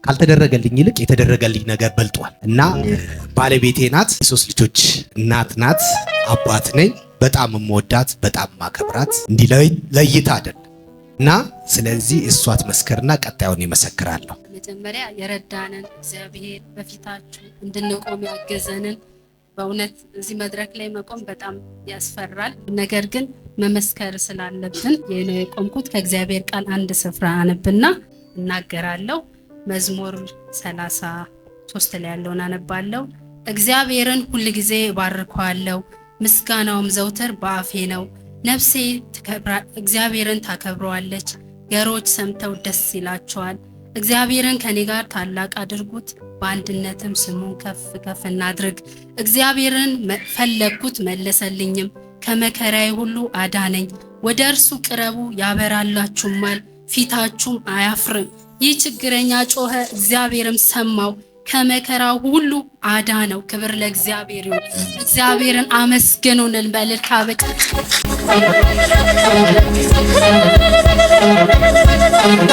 ካልተደረገልኝ ይልቅ የተደረገልኝ ነገር በልጧል እና ባለቤቴ ናት። የሶስት ልጆች እናት ናት። አባት ነኝ። በጣም የምወዳት በጣም ማከብራት እንዲህ ለይታ አይደል እና ስለዚህ እሷ ትመስከርና ቀጣዩን ይመሰክራለሁ። መጀመሪያ የረዳንን እግዚአብሔር በፊታችሁ እንድንቆም ያገዘንን በእውነት እዚህ መድረክ ላይ መቆም በጣም ያስፈራል። ነገር ግን መመስከር ስላለብን የቆምኩት ከእግዚአብሔር ቃል አንድ ስፍራ አነብና እናገራለሁ። መዝሙር 33 ላይ ያለውን አነባለሁ። እግዚአብሔርን ሁል ጊዜ ባርከዋለሁ፣ ምስጋናውም ዘውትር በአፌ ነው። ነፍሴ እግዚአብሔርን ታከብረዋለች፣ ገሮች ሰምተው ደስ ይላቸዋል። እግዚአብሔርን ከኔ ጋር ታላቅ አድርጉት፣ በአንድነትም ስሙን ከፍ ከፍ እናድርግ። እግዚአብሔርን ፈለግኩት መለሰልኝም፣ ከመከራዬ ሁሉ አዳነኝ። ወደ እርሱ ቅረቡ ያበራላችሁማል፣ ፊታችሁም አያፍርም። ይህ ችግረኛ ጮኸ፣ እግዚአብሔርም ሰማው፣ ከመከራው ሁሉ አዳነው። ክብር ለእግዚአብሔር ይሁን። እግዚአብሔርን አመስግኑን በእልልታ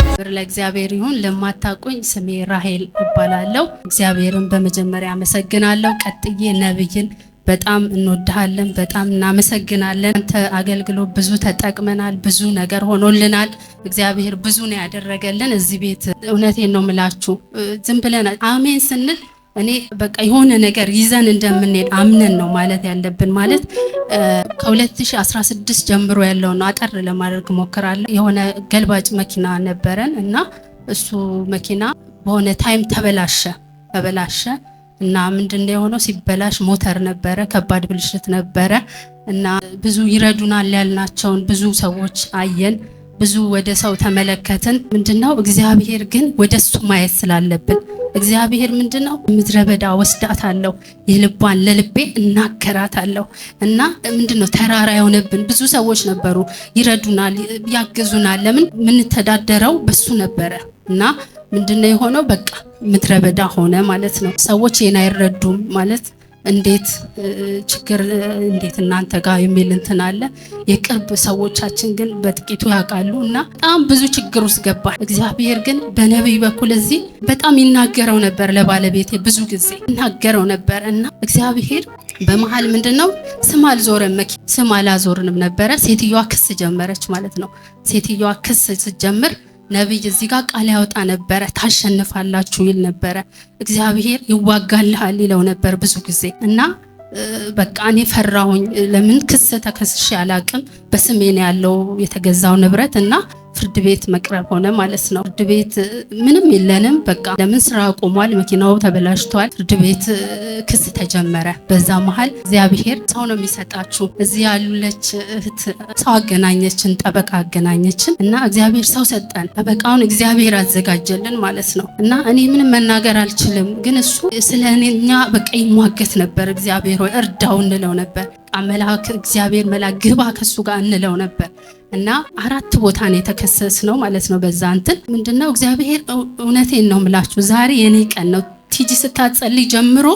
ክብር ለእግዚአብሔር ይሁን። ለማታውቁኝ ስሜ ራሄል እባላለሁ። እግዚአብሔርን በመጀመሪያ አመሰግናለሁ። ቀጥዬ ነብይን በጣም እንወድሃለን፣ በጣም እናመሰግናለን። አንተ አገልግሎት ብዙ ተጠቅመናል፣ ብዙ ነገር ሆኖልናል። እግዚአብሔር ብዙ ነው ያደረገልን እዚህ ቤት። እውነቴን ነው ምላችሁ፣ ዝም ብለን አሜን ስንል እኔ በቃ የሆነ ነገር ይዘን እንደምንሄድ አምነን ነው ማለት ያለብን። ማለት ከ2016 ጀምሮ ያለው ነው። አጠር ለማድረግ ሞክራለሁ። የሆነ ገልባጭ መኪና ነበረን እና እሱ መኪና በሆነ ታይም ተበላሸ እና ምንድነው የሆነው? ሲበላሽ ሞተር ነበረ፣ ከባድ ብልሽት ነበረ እና ብዙ ይረዱናል ያልናቸውን ብዙ ሰዎች አየን፣ ብዙ ወደ ሰው ተመለከትን። ምንድነው እግዚአብሔር ግን ወደሱ ማየት ስላለብን እግዚአብሔር ምንድነው ምድረ በዳ ወስዳታለሁ፣ የልቧን ለልቤ እናገራታለሁ እና ምንድነው ተራራ የሆነብን ብዙ ሰዎች ነበሩ፣ ይረዱናል፣ ያግዙናል። ለምን ምንተዳደረው በሱ ነበረ እና ምንድነው የሆነው? በቃ ምድረ በዳ ሆነ ማለት ነው። ሰዎች ይሄን አይረዱም ማለት እንዴት ችግር እንዴት እናንተ ጋር የሚል እንትን አለ። የቅርብ ሰዎቻችን ግን በጥቂቱ ያውቃሉ እና በጣም ብዙ ችግር ውስጥ ገባ። እግዚአብሔር ግን በነብይ በኩል እዚህ በጣም ይናገረው ነበር፣ ለባለቤቴ ብዙ ጊዜ ይናገረው ነበር እና እግዚአብሔር በመሃል ምንድነው ስም አላዞርንም ነበረ። ሴትዮዋ ክስ ጀመረች ማለት ነው። ሴትዮዋ ክስ ስትጀምር ነብይ እዚህ ጋር ቃል ያወጣ ነበረ፣ ታሸንፋላችሁ ይል ነበረ። እግዚአብሔር ይዋጋልሃል ይለው ነበር ብዙ ጊዜ እና በቃ እኔ ፈራሁኝ። ለምን ክስ ተከስሼ አላቅም። በስሜ ነው ያለው የተገዛው ንብረት እና ፍርድ ቤት መቅረብ ሆነ ማለት ነው። ፍርድ ቤት ምንም የለንም። በቃ ለምን ስራ ቆሟል፣ መኪናው ተበላሽቷል። ፍርድ ቤት ክስ ተጀመረ። በዛ መሃል እግዚአብሔር ሰው ነው የሚሰጣችሁ። እዚህ ያሉለች እህት ሰው አገናኘችን፣ ጠበቃ አገናኘችን እና እግዚአብሔር ሰው ሰጠን። ጠበቃውን እግዚአብሔር አዘጋጀልን ማለት ነው እና እኔ ምንም መናገር አልችልም፣ ግን እሱ ስለ እኛ በቃ ይሟገት ነበር። እግዚአብሔር ሆይ እርዳው እንለው ነበር። መልአክ እግዚአብሔር መልአክ ግባ ከሱ ጋር እንለው ነበር እና 4 ቦታ ነው የተከሰስነው ማለት ነው። በዛ እንትን ምንድነው እግዚአብሔር እውነቴን ነው ምላችሁ፣ ዛሬ የኔ ቀን ነው። ቲጂ ስታጸልይ ጀምሮ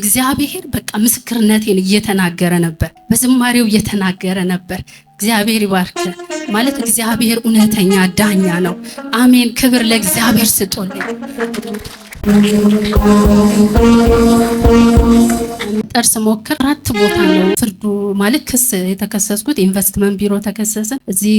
እግዚአብሔር በቃ ምስክርነቴን እየተናገረ ነበር፣ በዝማሬው እየተናገረ ነበር። እግዚአብሔር ይባርክ ማለት እግዚአብሔር እውነተኛ ዳኛ ነው። አሜን። ክብር ለእግዚአብሔር ስጦልኝ። ጥርስ ሞክር 4 ቦታ ነው ፍርዱ ማለት ክስ የተከሰስኩት። ኢንቨስትመንት ቢሮ ተከሰሰ፣ እዚህ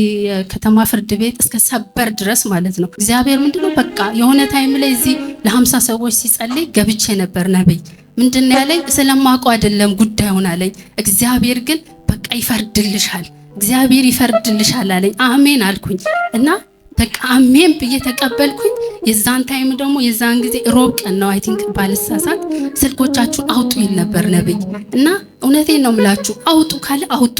ከተማ ፍርድ ቤት እስከ ሰበር ድረስ ማለት ነው። እግዚአብሔር ምንድነው በቃ የሆነ ታይም ላይ እዚህ ለ50 ሰዎች ሲጸልይ ገብቼ ነበር። ነብይ ምንድነው ያለኝ? ስለማውቀው አይደለም ጉዳዩን አለኝ። እግዚአብሔር ግን በቃ ይፈርድልሻል፣ እግዚአብሔር ይፈርድልሻል አለኝ። አሜን አልኩኝ እና በቃ አሜን ብዬ ተቀበልኩኝ። የዛን ታይም ደግሞ የዛን ጊዜ ሮብ ቀን ነው አይ ቲንክ ባልሳሳት፣ ስልኮቻችሁን አውጡ ይል ነበር ነብይ እና እውነቴን ነው ምላችሁ፣ አውጡ ካለ አውጡ።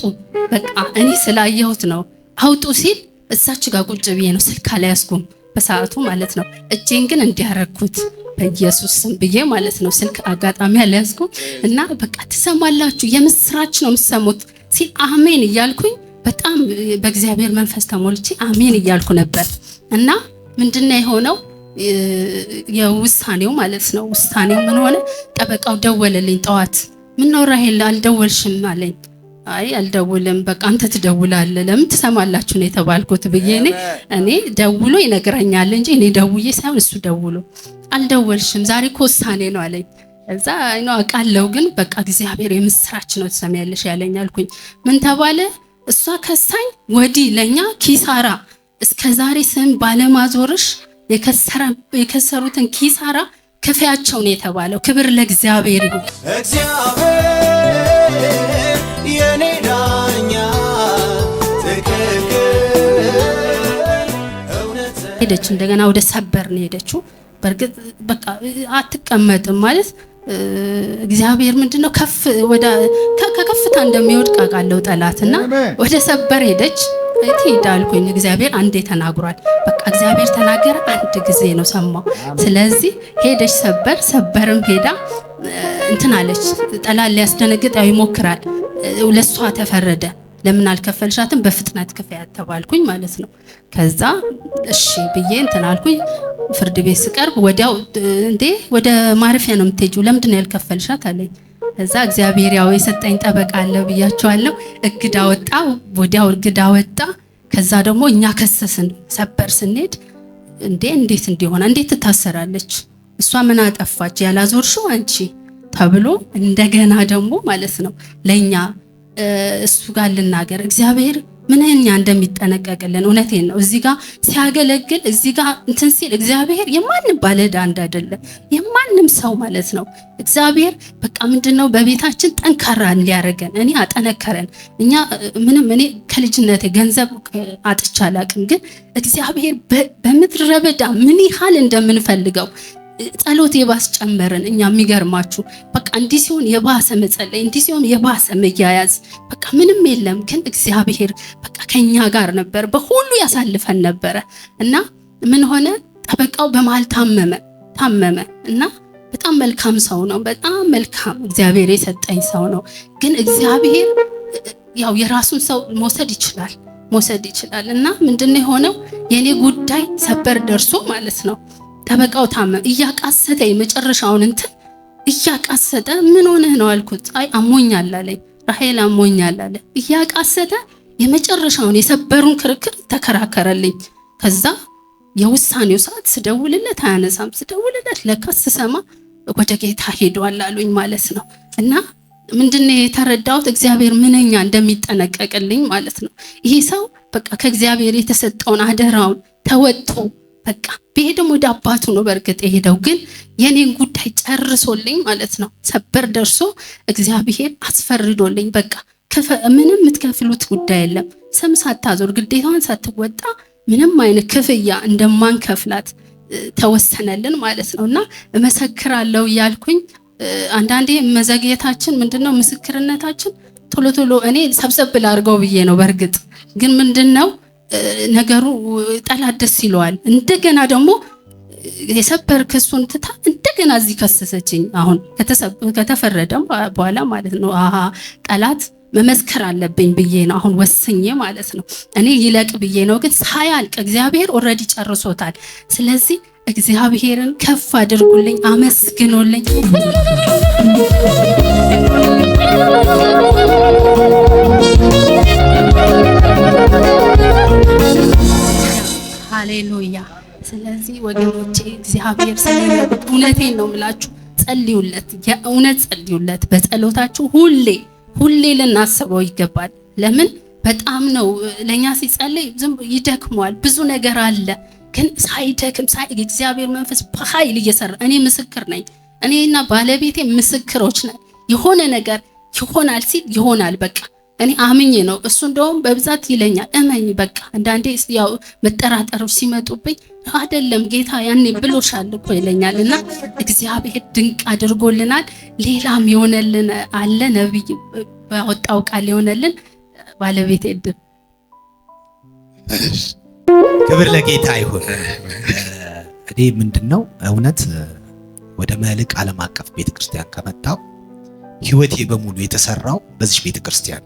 በቃ እኔ ስላየሁት ነው አውጡ ሲል እዛች ጋር ቁጭ ብዬ ነው፣ ስልክ አልያዝኩም በሰዓቱ ማለት ነው። እጄን ግን እንዲያረኩት በኢየሱስ ስም ብዬ ማለት ነው። ስልክ አጋጣሚ አልያዝኩም እና በቃ ትሰማላችሁ፣ የምስራች ነው የምትሰሙት ሲል አሜን እያልኩኝ በጣም በእግዚአብሔር መንፈስ ተሞልቼ አሜን እያልኩ ነበር እና ምንድነው የሆነው? የውሳኔው ማለት ነው። ውሳኔው ምን ሆነ? ጠበቃው ደወለልኝ ጠዋት። ምን ነው ራሄል አልደወልሽም አለኝ። አይ አልደውልም፣ በቃ አንተ ትደውላለህ፣ ለምን ትሰማላችሁ ነው የተባልኩት ብዬ እኔ ደውሎ ይነግረኛል እንጂ እኔ ደውዬ ሳይሆን እሱ ደውሎ አልደወልሽም ዛሬ እኮ ውሳኔ ነው አለኝ። እዛ አይኖ አውቃለሁ ግን በቃ እግዚአብሔር የምስራች ነው ትሰሚያለሽ ያለኝ አልኩኝ። ምን ተባለ? እሷ ከሳኝ ወዲህ ለኛ ኪሳራ እስከ ዛሬ ስም ባለማዞርሽ የከሰሩትን ኪሳራ ክፍያቸው ነው የተባለው። ክብር ለእግዚአብሔር ይሁን። እግዚአብሔር የኔ ዳኛ ሄደች። እንደገና ወደ ሰበር ነው ሄደችው። በርግጥ በቃ አትቀመጥም ማለት እግዚአብሔር ምንድነው ከከፍታ እንደሚወድቅ አውቃለሁ ጠላትና ወደ ሰበር ሄደች። ትሄዳልኩኝ እግዚአብሔር አንዴ ተናግሯል። በቃ እግዚአብሔር ተናገረ አንድ ጊዜ ነው ሰማው። ስለዚህ ሄደች ሰበርም ሄዳ እንትን አለች። ጠላት ሊያስደነግጣው ይሞክራል። ለሷ ተፈረደ። ለምን አልከፈልሻትም? በፍጥነት ክፈያት ተባልኩኝ ማለት ነው። ከዛ እሺ ብዬ እንትን አልኩኝ። ፍርድ ቤት ስቀርብ ወዲያው እንዴ ወደ ማረፊያ ነው የምትሄጂው ለምንድን ነው ያልከፈልሻት አለኝ። ከዛ እግዚአብሔር ያው የሰጠኝ ጠበቃ አለ ብያቸዋለሁ። እግዳ ወጣ፣ ወዲያው እግዳ ወጣ። ከዛ ደግሞ እኛ ከሰስን ሰበር ስንሄድ እንዴት እንዲሆነ እንዴት ትታሰራለች? እሷ ምን አጠፋች? ያላዞርሽው አንቺ ተብሎ እንደገና ደግሞ ማለት ነው ለኛ እሱ ጋር ልናገር እግዚአብሔር ምንኛ እንደሚጠነቀቅልን እውነቴን ነው። እዚህ ጋር ሲያገለግል እዚህ ጋር እንትን ሲል እግዚአብሔር የማንም ባለዕዳ እንዳይደለ የማንም ሰው ማለት ነው። እግዚአብሔር በቃ ምንድነው በቤታችን ጠንካራ ሊያረገን እኔ አጠነከረን። እኛ ምንም እኔ ከልጅነቴ ገንዘብ አጥቻ አላቅም፣ ግን እግዚአብሔር በምድረ በዳ ምን ያህል እንደምንፈልገው ጸሎት የባስ ጨመረን። እኛ የሚገርማችሁ በቃ እንዲህ ሲሆን የባሰ መጸለይ፣ እንዲህ ሲሆን የባሰ መያያዝ፣ በቃ ምንም የለም። ግን እግዚአብሔር በቃ ከኛ ጋር ነበር፣ በሁሉ ያሳልፈን ነበረ እና ምን ሆነ? ጠበቃው በመሃል ታመመ እና በጣም መልካም ሰው ነው። በጣም መልካም እግዚአብሔር የሰጠኝ ሰው ነው። ግን እግዚአብሔር ያው የራሱን ሰው መውሰድ ይችላል እና ምንድነው የሆነው? የኔ ጉዳይ ሰበር ደርሶ ማለት ነው ጠበቃው ታመመ። እያቃሰተ የመጨረሻውን እንትን እያቃሰተ ምን ሆነህ ነው አልኩት። አይ አሞኛል አለኝ። ራሄል አሞኛል አለ። እያቃሰተ የመጨረሻውን የሰበሩን ክርክር ተከራከረልኝ። ከዛ የውሳኔው ሰዓት ስደውልለት አያነሳም። ስደውልለት ለካስ ስሰማ ወደ ጌታ ሄዷል አሉኝ ማለት ነው። እና ምንድነው የተረዳሁት? እግዚአብሔር ምንኛ እንደሚጠነቀቅልኝ ማለት ነው። ይሄ ሰው በቃ ከእግዚአብሔር የተሰጠውን አደራውን ተወጥቶ በቃ ቢሄድም ወደ አባቱ ነው በርግጥ የሄደው፣ ግን የኔን ጉዳይ ጨርሶልኝ ማለት ነው። ሰበር ደርሶ እግዚአብሔር አስፈርዶልኝ በቃ ምንም የምትከፍሉት ጉዳይ የለም። ስም ሳታዞር ግዴታዋን ሳትወጣ ምንም አይነት ክፍያ እንደማንከፍላት ተወሰነልን ማለት ነውና እመሰክራለሁ እያልኩኝ አንዳንዴ መዘግየታችን ምንድነው ምስክርነታችን ቶሎ እኔ ሰብሰብ ላድርገው ብዬ ነው። በርግጥ ግን ምንድነው ነገሩ ጠላት ደስ ይለዋል። እንደገና ደግሞ የሰበር ክሱን ትታ እንደገና እዚህ ከሰሰችኝ። አሁን ከተፈረደ በኋላ ማለት ነው ጠላት መመስከር አለብኝ ብዬ ነው አሁን ወስኜ ማለት ነው። እኔ ይለቅ ብዬ ነው፣ ግን ሳያልቅ እግዚአብሔር ኦልሬዲ ጨርሶታል። ስለዚህ እግዚአብሔርን ከፍ አድርጉልኝ፣ አመስግኑልኝ። ሃሌሉያ። ስለዚህ ወገኖቼ እግዚአብሔር ስለሚወድ እውነቴን ነው የምላችሁ፣ ጸልዩለት፣ የእውነት ጸልዩለት። በጸሎታችሁ ሁሌ ልናስበው ይገባል። ለምን በጣም ነው ለኛ ሲጸልይ ዝም ይደክሟል፣ ብዙ ነገር አለ። ግን ሳይደክም እግዚአብሔር መንፈስ በኃይል እየሰራ እኔ ምስክር ነኝ። እኔና ባለቤቴ ምስክሮች ነን። የሆነ ነገር ይሆናል ሲል ይሆናል በቃ እኔ አምኜ ነው። እሱ እንደውም በብዛት ይለኛል እመኝ በቃ። አንዳንዴ ያው መጠራጠሮች ሲመጡብኝ አይደለም ጌታ ያኔ ብሎሻል እኮ ይለኛልና እግዚአብሔር ድንቅ አድርጎልናል። ሌላም የሆነልን አለ። ነብይ ባወጣው ቃል የሆነልን ባለቤቴ እድል። ክብር ለጌታ ይሁን። እኔ ምንድነው እውነት ወደ መልሕቅ ዓለም አቀፍ ቤተክርስቲያን ከመጣው ህይወቴ በሙሉ የተሰራው በዚህ ቤተክርስቲያን፣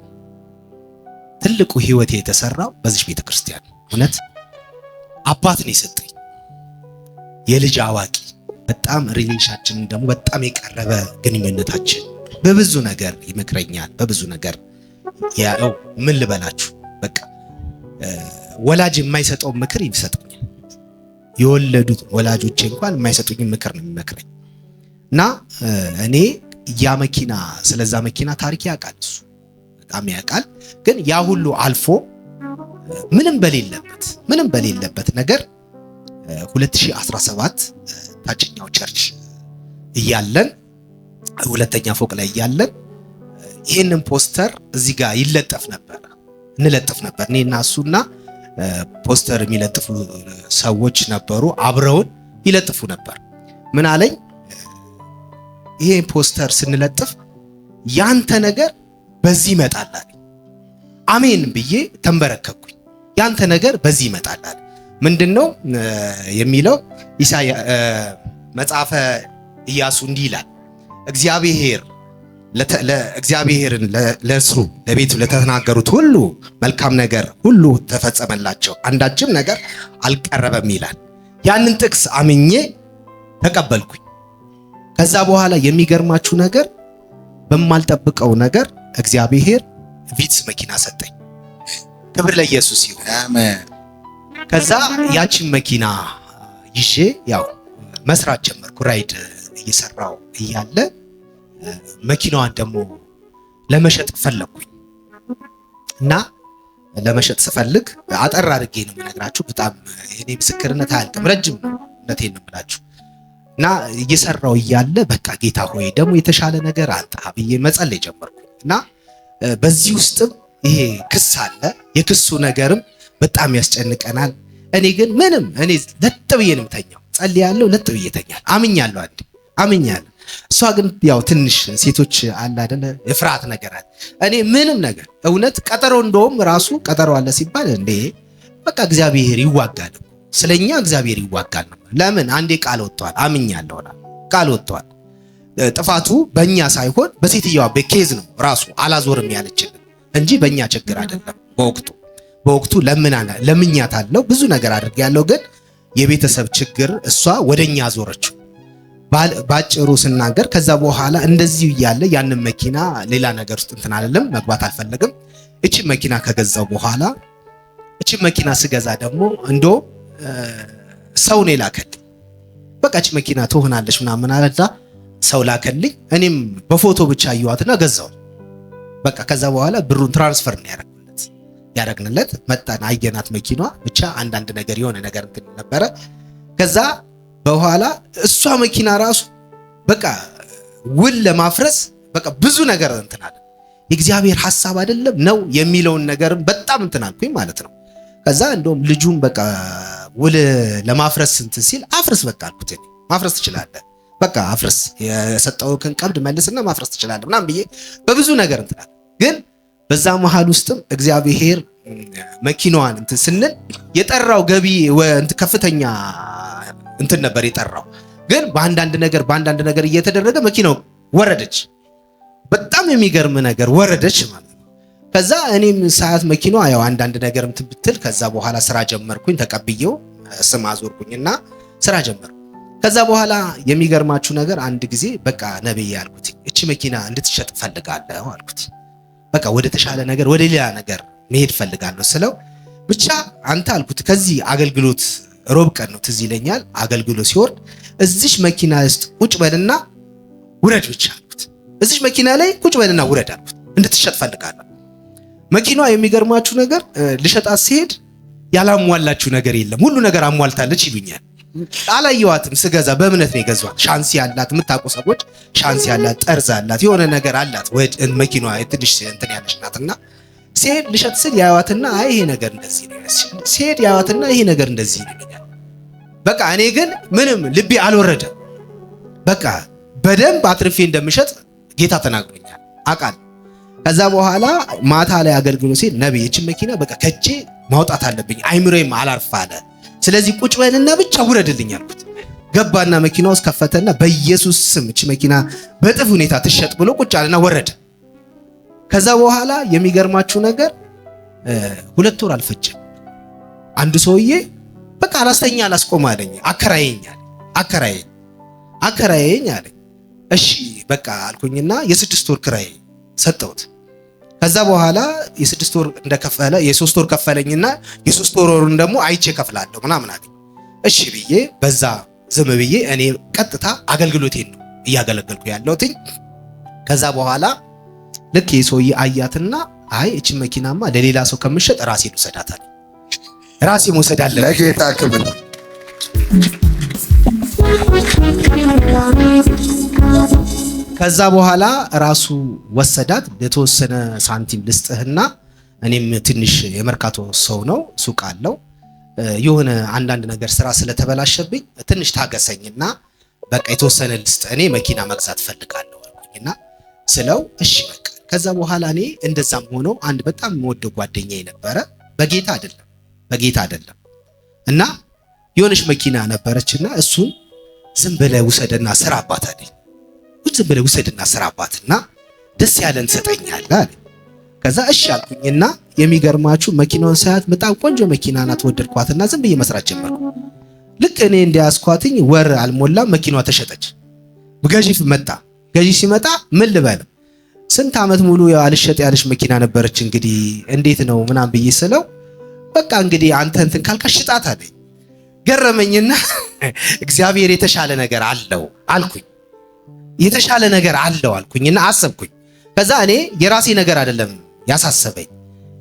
ትልቁ ህይወቴ የተሰራው በዚህ ቤተክርስቲያን። እውነት አባት ነው የሰጠኝ፣ የልጅ አዋቂ፣ በጣም ሪሌሽናችን ደግሞ በጣም የቀረበ ግንኙነታችን። በብዙ ነገር ይመክረኛል፣ በብዙ ነገር ያው ምን ልበላችሁ በቃ ወላጅ የማይሰጠው ምክር ይሰጠኛል። የወለዱት ወላጆቼ እንኳን የማይሰጡኝ ምክር ነው የሚመክረኝ። እና እኔ ያ መኪና ስለዛ መኪና ታሪክ ያውቃል፣ እሱ በጣም ያውቃል። ግን ያ ሁሉ አልፎ ምንም በሌለበት ነገር 2017 ታችኛው ቸርች እያለን ሁለተኛ ፎቅ ላይ እያለን ይህንን ፖስተር እዚህ ጋር እንለጥፍ ነበር እኔና እሱና ፖስተር የሚለጥፉ ሰዎች ነበሩ፣ አብረውን ይለጥፉ ነበር። ምን አለኝ፣ ይሄ ፖስተር ስንለጥፍ ያንተ ነገር በዚህ ይመጣል አለኝ። አሜን ብዬ ተንበረከኩኝ። ያንተ ነገር በዚህ ይመጣል አለ። ምንድነው የሚለው? መጽሐፈ ኢያሱ እንዲህ ይላል፣ እግዚአብሔርን ለእርሱ ለቤቱ ለተናገሩት ሁሉ መልካም ነገር ሁሉ ተፈጸመላቸው፣ አንዳችም ነገር አልቀረበም ይላል። ያንን ጥቅስ አምኜ ተቀበልኩኝ። ከዛ በኋላ የሚገርማችሁ ነገር በማልጠብቀው ነገር እግዚአብሔር ቪትስ መኪና ሰጠኝ። ክብር ለኢየሱስ ይሁን። አሜን። ከዛ ያቺን መኪና ይዤ ያው መስራት ጀመርኩ። ራይድ እየሰራው እያለ መኪናዋን ደግሞ ለመሸጥ ፈለኩኝ እና ለመሸጥ ስፈልግ አጠር አድርጌ ነው የምነግራችሁ። በጣም የኔ ምስክርነት አያልቅም፣ ረጅም ነው፣ እውነቴን ነው የምላችሁ። እና እየሰራው እያለ በቃ ጌታ ሆይ ደግሞ የተሻለ ነገር አንጣ ብዬ መጸለይ ጀመርኩ። እና በዚህ ውስጥም ይሄ ክስ አለ። የክሱ ነገርም በጣም ያስጨንቀናል። እኔ ግን እኔ ለጥ ብዬ ነው የምተኛው። ጸልያለሁ፣ ለጥ ብዬ ተኛል። አምኛለሁ። እሷ ግን ያው ትንሽ ሴቶች አለ አይደለ የፍርሃት ነገር አለ። እኔ ምንም ነገር እውነት ቀጠሮ እንደውም ራሱ ቀጠሮ አለ ሲባል እንዴ በቃ እግዚአብሔር ይዋጋል፣ ስለኛ እግዚአብሔር ይዋጋል ነው። ለምን አንዴ ቃል ወጥቷል፣ አምኛለሁ። ቃል ወጥቷል። ጥፋቱ በእኛ ሳይሆን በሴትየዋ በኬዝ ነው ራሱ አላዞርም ያለችልን እንጂ በእኛ ችግር አይደለም። በወቅቱ ለምኛታለሁ፣ ብዙ ነገር አድርጌያለሁ። ግን የቤተሰብ ችግር እሷ ወደኛ አዞረችው። ባጭሩ ስናገር ከዛ በኋላ እንደዚህ እያለ ያንን መኪና ሌላ ነገር ውስጥ እንትን አይደለም መግባት አልፈለግም። እቺ መኪና ከገዛው በኋላ እቺ መኪና ስገዛ ደግሞ እንደው ሰው ነው ላከልኝ። በቃ እቺ መኪና ትሆናለች ምናምን አለዛ ሰው ላከልኝ። እኔም በፎቶ ብቻ አየዋትና ገዛው። በቃ ከዛ በኋላ ብሩን ትራንስፈር ነው ያደረግንለት። መጣን፣ አየናት መኪኗ ብቻ አንዳንድ ነገር የሆነ ነገር እንትን ነበረ። ከዛ በኋላ እሷ መኪና ራሱ በቃ ውል ለማፍረስ በቃ ብዙ ነገር እንትን አለ። የእግዚአብሔር ሐሳብ አይደለም ነው የሚለውን ነገር በጣም እንትን አልኩኝ ማለት ነው። ከዛ እንደውም ልጁን በቃ ውል ለማፍረስ እንትን ሲል አፍርስ በቃ አልኩት። ማፍረስ ትችላለህ፣ በቃ አፍርስ፣ የሰጠውክን ቀብድ መልስና ማፍረስ ትችላለህ ምናምን ብዬ በብዙ ነገር እንትን አለ። ግን በዛ መሃል ውስጥም እግዚአብሔር መኪናዋን እንትን ስንል የጠራው ገቢ ከፍተኛ እንትን ነበር የጠራው። ግን በአንዳንድ ነገር እየተደረገ መኪናው ወረደች። በጣም የሚገርም ነገር ወረደች ማለት ነው። ከዛ እኔም ሰዓት መኪናዋ ያው አንዳንድ ነገር እንትን ብትል ከዛ በኋላ ስራ ጀመርኩኝ። ተቀብዬው ስም አዞርኩኝና ስራ ጀመርኩ። ከዛ በኋላ የሚገርማችሁ ነገር አንድ ጊዜ በቃ ነብይ ያልኩት እቺ መኪና እንድትሸጥ ፈልጋለሁ አልኩት። በቃ ወደ ተሻለ ነገር ወደ ሌላ ነገር መሄድ ፈልጋለሁ ስለው ብቻ አንተ አልኩት ከዚህ አገልግሎት ሮብ ቀን ነው ትዝ ይለኛል። አገልግሎት ሲወርድ እዚሽ መኪና ውስጥ ቁጭ በልና ውረድ ብቻ አልኩት። እዚሽ መኪና ላይ ቁጭ በልና ውረድ አልኩት። እንድትሸጥ ፈልጋለሁ። መኪናዋ የሚገርማችሁ ነገር ልሸጣት ሲሄድ ያላሟላችሁ ነገር የለም፣ ሁሉ ነገር አሟልታለች ይሉኛል። አላየዋትም ስገዛ፣ በእምነት ነው የገዛኋት። ሻንሲ ያላት የምታውቁ ሰዎች ሻንሲ ያላት፣ ጠርዝ አላት፣ የሆነ ነገር አላት። መኪናዋ ትንሽ እንትን ያለች ናትና ሲሄድ ልሸጥ ስል ያዋትና አይ ይሄ ነገር እንደዚህ ነው ሲሄድ ያዋትና ይሄ ነገር እንደዚህ ነው ይላል። በቃ እኔ ግን ምንም ልቤ አልወረደም። በቃ በደንብ አትርፌ እንደምሸጥ ጌታ ተናግሮኛል አቃል። ከዛ በኋላ ማታ ላይ አገልግሎት ሲል ነብይ እቺ መኪና በቃ ከጄ ማውጣት አለብኝ፣ አይምሮዬም አላርፍ አለ። ስለዚህ ቁጭ በልና ብቻ ውረድልኝ አልኩት። ገባና መኪናው ውስጥ ከፈተና በኢየሱስ ስም እቺ መኪና በጥፍ ሁኔታ ትሸጥ ብሎ ቁጭ አለና ወረደ። ከዛ በኋላ የሚገርማችሁ ነገር 2 ወር አልፈጀም። አንድ ሰውዬ በቃ አላስተኛ አላስቆም አለኝ። አከራየኝ አለኝ። እሺ በቃ አልኩኝና የ6 ወር ክራይ ሰጠሁት። ከዛ በኋላ የ6 ወር እንደከፈለ የ3 ወር ከፈለኝና የ3 ወሩን ደግሞ አይቼ ከፍላለሁ ምናምን አለኝ። እሺ ብዬ በዛ ዝም ብዬ እኔ ቀጥታ አገልግሎቴን ነው እያገለገልኩ ያለሁት። ከዛ በኋላ ልክ የሰውዬ አያትና አይ እቺ መኪናማ ለሌላ ሰው ከምሸጥ ራሴ ልውሰዳታል፣ ራሴ መውሰድ አለ። ለጌታ ክብር። ከዛ በኋላ ራሱ ወሰዳት። ለተወሰነ ሳንቲም ልስጥህና እኔም ትንሽ የመርካቶ ሰው ነው፣ ሱቅ አለው። የሆነ አንዳንድ ነገር ስራ ስለተበላሸብኝ ትንሽ ታገሰኝና በቃ የተወሰነ ልስጥ፣ እኔ መኪና መግዛት ፈልጋለሁ አልኩኝና ስለው እሺ በቃ። ከዛ በኋላ እኔ እንደዛም ሆኖ አንድ በጣም የምወደው ጓደኛዬ ነበረ፣ በጌታ አይደለም እና የሆነች መኪና ነበረችና እሱን ዝም ብለህ ውሰድና ስራባት አለኝ። ዝም ብለህ ውሰድና ስራባትና ደስ ያለን ትሰጠኛለህ አለ። ከዛ እሺ አልኩኝና የሚገርማችሁ መኪናውን ሳያት በጣም ቆንጆ መኪና ናት፣ ወደድኳትና ዝም ብዬ መስራት ጀመርኩ። ልክ እኔ እንዲያስኳትኝ ወር አልሞላም መኪናዋ ተሸጠች። ገዢ ሲመጣ ምን ልበል ስንት ዓመት ሙሉ አልሸጥ ያለች መኪና ነበረች፣ እንግዲህ እንዴት ነው ምናምን ብዬ ስለው በቃ እንግዲህ አንተ እንትን ካልካ ሽጣት አለኝ። ገረመኝና እግዚአብሔር የተሻለ ነገር አለው አልኩኝ። የተሻለ ነገር አለው አልኩኝና አሰብኩኝ። ከዛ እኔ የራሴ ነገር አይደለም ያሳሰበኝ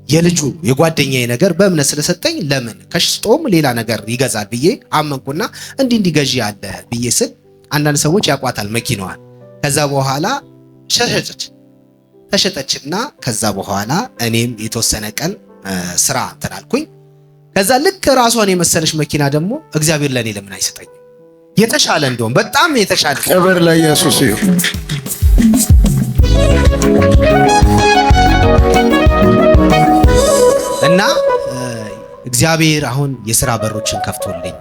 የልጁ የጓደኛዬ ነገር በእምነት ስለሰጠኝ ለምን ከሽጦም ሌላ ነገር ይገዛል ብዬ አመንኩና እንዲህ ገዢ አለ ብዬ ስል አንዳንድ ሰዎች ያቋታል መኪናዋን። ከዛ በኋላ ተሸጠችና ከዛ በኋላ እኔም የተወሰነ ቀን ስራ እንትን አልኩኝ። ከዛ ልክ ራሷን የመሰለች መኪና ደግሞ እግዚአብሔር ለኔ ለምን አይሰጠኝም? የተሻለ እንደውም በጣም የተሻለ። ክብር ለኢየሱስ ይሁን። እና እግዚአብሔር አሁን የሥራ በሮችን ከፍቶልኝ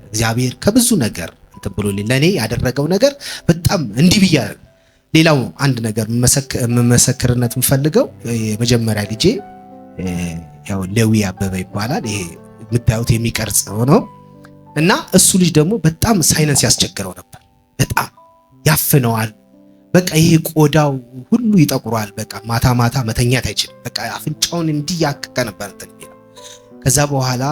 እግዚአብሔር ከብዙ ነገር እንትን ብሎልኝ ለኔ ያደረገው ነገር በጣም እንዲህ ብያ። ሌላው አንድ ነገር መመስከርነት የምፈልገው የመጀመሪያ ልጄ ያው ሌዊ አበበ ይባላል። ይሄ የምታዩት የሚቀርጽ ነው እና እሱ ልጅ ደግሞ በጣም ሳይነስ ያስቸግረው ነበር። በጣም ያፍነዋል። በቃ ይሄ ቆዳው ሁሉ ይጠቁራል። በቃ ማታ መተኛት አይችልም። በቃ አፍንጫውን እንዲህ ያከከ ነበር እንትን የሚለው። ከዛ በኋላ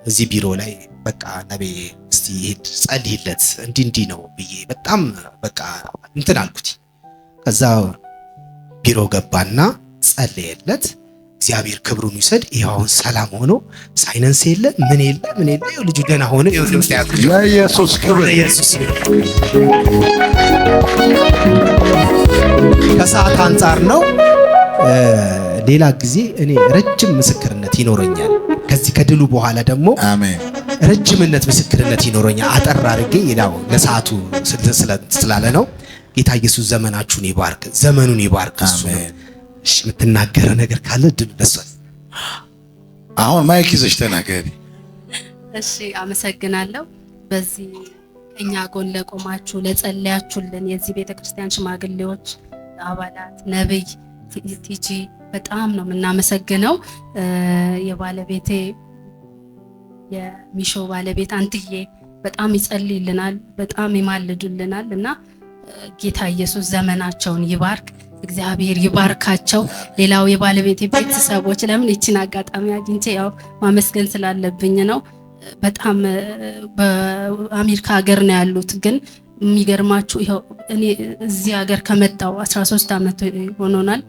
እዚህ ቢሮ ላይ በቃ ነብይ እስቲ ሄድ ጸልይለት እንዲህ ነው ብዬ በጣም በቃ እንትን አልኩት። ከዛ ቢሮ ገባና ጸልየለት እግዚአብሔር ክብሩን ይሰድ። ይሁን ሰላም ሆኖ ሳይነንስ የለ ምን የለ ልጁ ደህና ሆነ። ለኢየሱስ ክብር። ከሰዓት አንጻር ነው። ሌላ ጊዜ እኔ ረጅም ምስክርነት ይኖረኛል። ከዚህ ከድሉ በኋላ ደግሞ አሜን ረጅምነት ምስክርነት ይኖረኛል። አጠር አድርጌ ይላው ለሰዓቱ ስላለ ነው። ጌታ ኢየሱስ ዘመናችሁን ይባርክ፣ ዘመኑን ይባርክ። እሱ እሺ የምትናገረው ነገር ካለ ድል ደስዋል። አሁን ማይክ ይዘሽ ተናገሪ። እሺ አመሰግናለሁ። በዚህ እኛ ጎን ለቆማችሁ ለጸለያችሁልን የዚህ ቤተክርስቲያን ሽማግሌዎች፣ አባላት፣ ነብይ ቲጂ በጣም ነው የምናመሰግነው። የባለቤቴ የሚሾ ባለቤት አንትዬ በጣም ይጸልይልናል፣ በጣም ይማልዱልናል እና ጌታ ኢየሱስ ዘመናቸውን ይባርክ፣ እግዚአብሔር ይባርካቸው። ሌላው የባለቤቴ ቤተሰቦች ለምን እቺን አጋጣሚ አግኝቼ ያው ማመስገን ስላለብኝ ነው። በጣም በአሜሪካ ሀገር ነው ያሉት። ግን የሚገርማችሁ ይሄው እኔ እዚህ ሀገር ከመጣው 13 ዓመት ሆኖናል።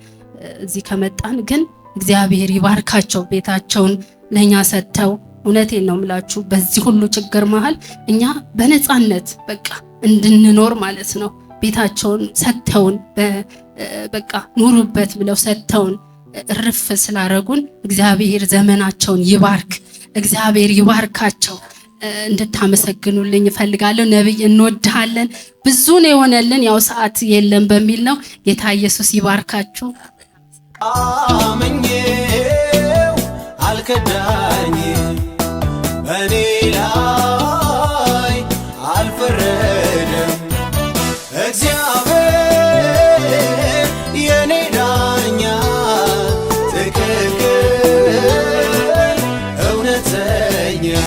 እዚህ ከመጣን ግን እግዚአብሔር ይባርካቸው፣ ቤታቸውን ለኛ ሰጥተው። እውነቴን ነው የምላችሁ በዚህ ሁሉ ችግር መሃል እኛ በነፃነት በቃ እንድንኖር ማለት ነው ቤታቸውን ሰጥተውን በቃ ኑሩበት ብለው ሰጥተውን እርፍ ስላረጉን እግዚአብሔር ዘመናቸውን ይባርክ፣ እግዚአብሔር ይባርካቸው እንድታመሰግኑልኝ እፈልጋለሁ። ነብይ እንወድሃለን። ብዙ ነው የሆነልን፣ ያው ሰዓት የለም በሚል ነው። ጌታ ኢየሱስ ይባርካችሁ። አመኘው አልከዳኝ በኔ ላይ